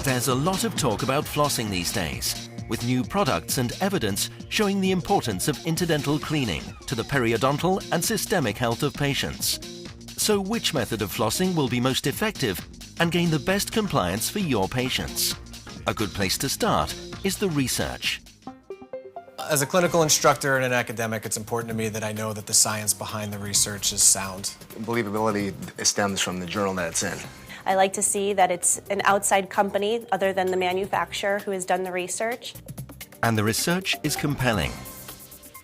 There's a lot of talk about flossing these days, with new products and evidence showing the importance of interdental cleaning to the periodontal and systemic health of patients. So which method of flossing will be most effective and gain the best compliance for your patients? A good place to start is the research. As a clinical instructor and an academic, it's important to me that I know that the science behind the research is sound. Believability stems from the journal that it's in. I like to see that it's an outside company other than the manufacturer who has done the research. And the research is compelling.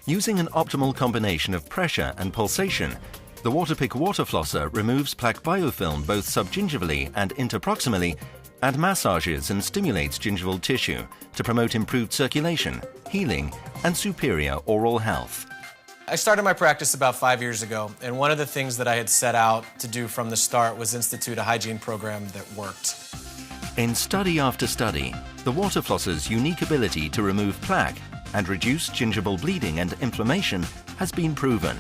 Using an optimal combination of pressure and pulsation, the Waterpik Water Flosser removes plaque biofilm both subgingivally and interproximally, and massages and stimulates gingival tissue to promote improved circulation, healing, and superior oral health. I started my practice about 5 years ago, and one of the things that I had set out to do from the start was institute a hygiene program that worked. In study after study, the Water Flosser's unique ability to remove plaque and reduce gingival bleeding and inflammation has been proven.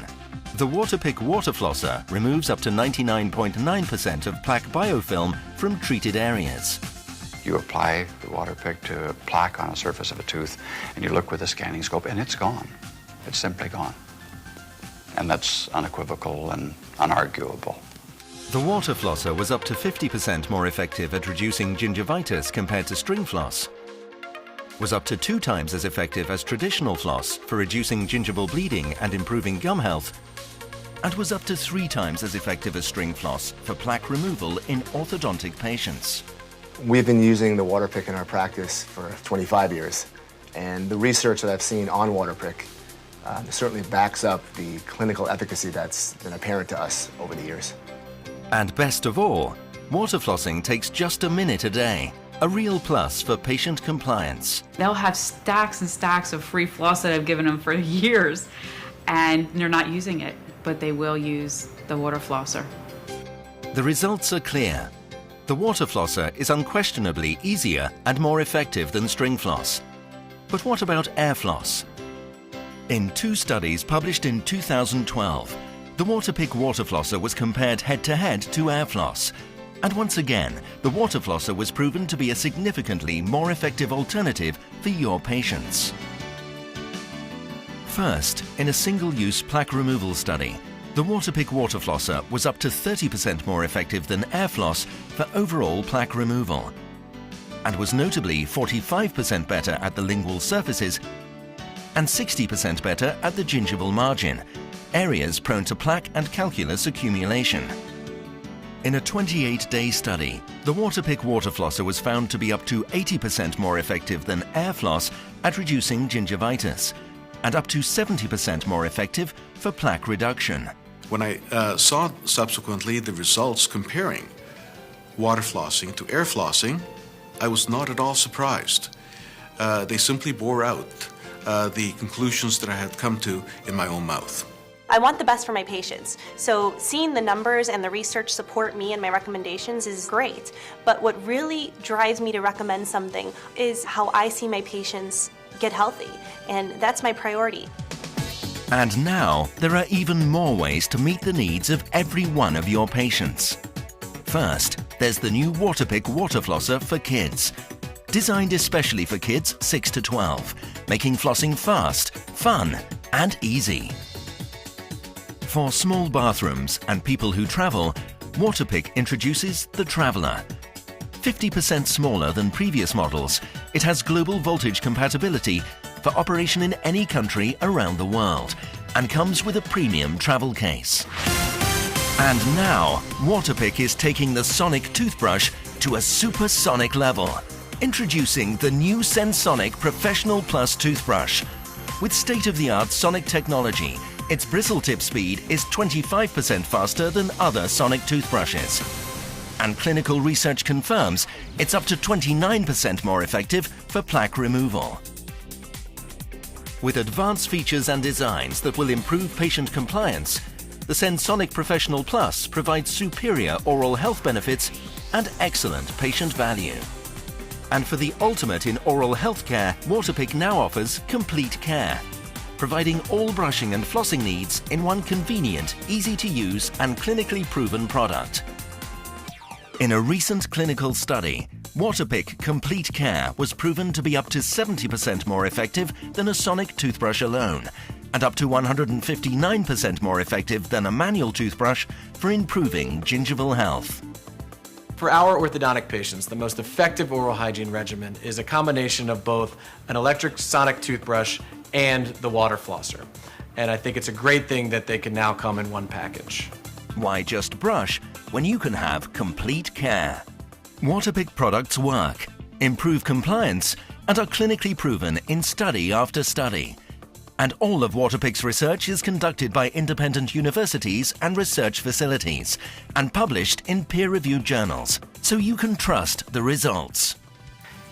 The Waterpik Water Flosser removes up to 99.9% of plaque biofilm from treated areas. You apply the Waterpik to plaque on a surface of a tooth, and you look with a scanning scope, and it's gone. It's simply gone. And that's unequivocal and unarguable. The Water Flosser was up to 50% more effective at reducing gingivitis compared to string floss, was up to 2 times as effective as traditional floss for reducing gingival bleeding and improving gum health, and was up to 3 times as effective as string floss for plaque removal in orthodontic patients. We've been using the Waterpik in our practice for 25 years, and the research that I've seen on Waterpik certainly backs up the clinical efficacy that's been apparent to us over the years. And best of all, water flossing takes just a minute a day, a real plus for patient compliance. They'll have stacks and stacks of free floss that I've given them for years, and they're not using it, but they will use the water flosser. The results are clear. The water flosser is unquestionably easier and more effective than string floss. But what about air floss? In 2 studies published in 2012, the Waterpik Water Flosser was compared head-to-head to air floss. And once again, the water flosser was proven to be a significantly more effective alternative for your patients. First, in a single-use plaque removal study, the Waterpik Water Flosser was up to 30% more effective than air floss for overall plaque removal, and was notably 45% better at the lingual surfaces and 60% better at the gingival margin, areas prone to plaque and calculus accumulation. In a 28-day study, the Waterpik Water Flosser was found to be up to 80% more effective than air floss at reducing gingivitis, and up to 70% more effective for plaque reduction. When I saw subsequently the results comparing water flossing to air flossing, I was not at all surprised. They simply bore out the conclusions that I had come to in my own mouth. I want the best for my patients, so seeing the numbers and the research support me and my recommendations is great. But what really drives me to recommend something is how I see my patients get healthy, and that's my priority. And now, there are even more ways to meet the needs of every one of your patients. First, there's the new Waterpik Water Flosser for kids. Designed especially for kids 6 to 12, making flossing fast, fun, and easy. For small bathrooms and people who travel, Waterpik introduces the Traveler. 50% smaller than previous models, it has global voltage compatibility for operation in any country around the world, and comes with a premium travel case. And now, Waterpik is taking the sonic toothbrush to a supersonic level. Introducing the new Sensonic Professional Plus toothbrush. With state-of-the-art sonic technology, its bristle tip speed is 25% faster than other sonic toothbrushes. And clinical research confirms it's up to 29% more effective for plaque removal. With advanced features and designs that will improve patient compliance, the Sensonic Professional Plus provides superior oral health benefits and excellent patient value. And for the ultimate in oral health care, Waterpik now offers complete care. providing all brushing and flossing needs in one convenient, easy-to-use and clinically proven product. In a recent clinical study, Waterpik Complete Care was proven to be up to 70% more effective than a sonic toothbrush alone, and up to 159% more effective than a manual toothbrush for improving gingival health. For our orthodontic patients, the most effective oral hygiene regimen is a combination of both an electric sonic toothbrush and the water flosser. And I think it's a great thing that they can now come in one package. Why just brush when you can have complete care? Waterpik products work, improve compliance, and are clinically proven in study after study. And all of Waterpik's research is conducted by independent universities and research facilities and published in peer-reviewed journals, so you can trust the results.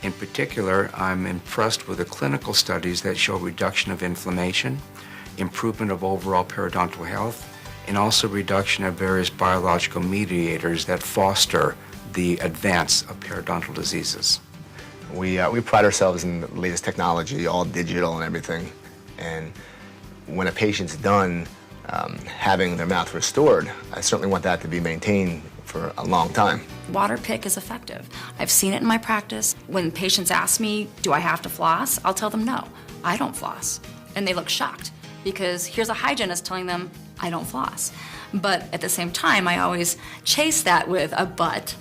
In particular, I'm impressed with the clinical studies that show reduction of inflammation, improvement of overall periodontal health, and also reduction of various biological mediators that foster the advance of periodontal diseases. We pride ourselves in the latest technology, all digital and everything. And when a patient's done having their mouth restored, I certainly want that to be maintained for a long time. Waterpik is effective. I've seen it in my practice. When patients ask me, do I have to floss? I'll tell them no, I don't floss. And they look shocked because here's a hygienist telling them I don't floss. But at the same time, I always chase that with a but.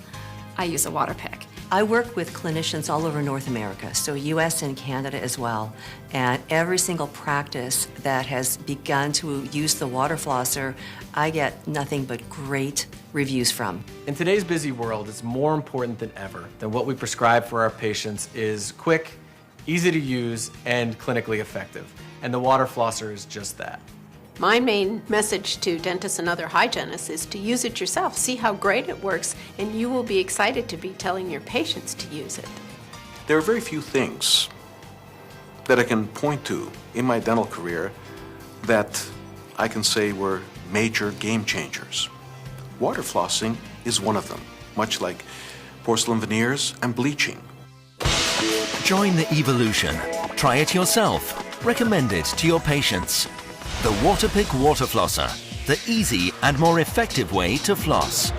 I use a Waterpik. I work with clinicians all over North America, so US and Canada as well. And every single practice that has begun to use the water flosser, I get nothing but great reviews from. In today's busy world, it's more important than ever that what we prescribe for our patients is quick, easy to use, and clinically effective. And the water flosser is just that. My main message to dentists and other hygienists is to use it yourself, see how great it works, and you will be excited to be telling your patients to use it. There are very few things that I can point to in my dental career that I can say were major game changers. Water flossing is one of them, much like porcelain veneers and bleaching. Join the evolution. Try it yourself. Recommend it to your patients. The Waterpik Water Flosser, the easy and more effective way to floss.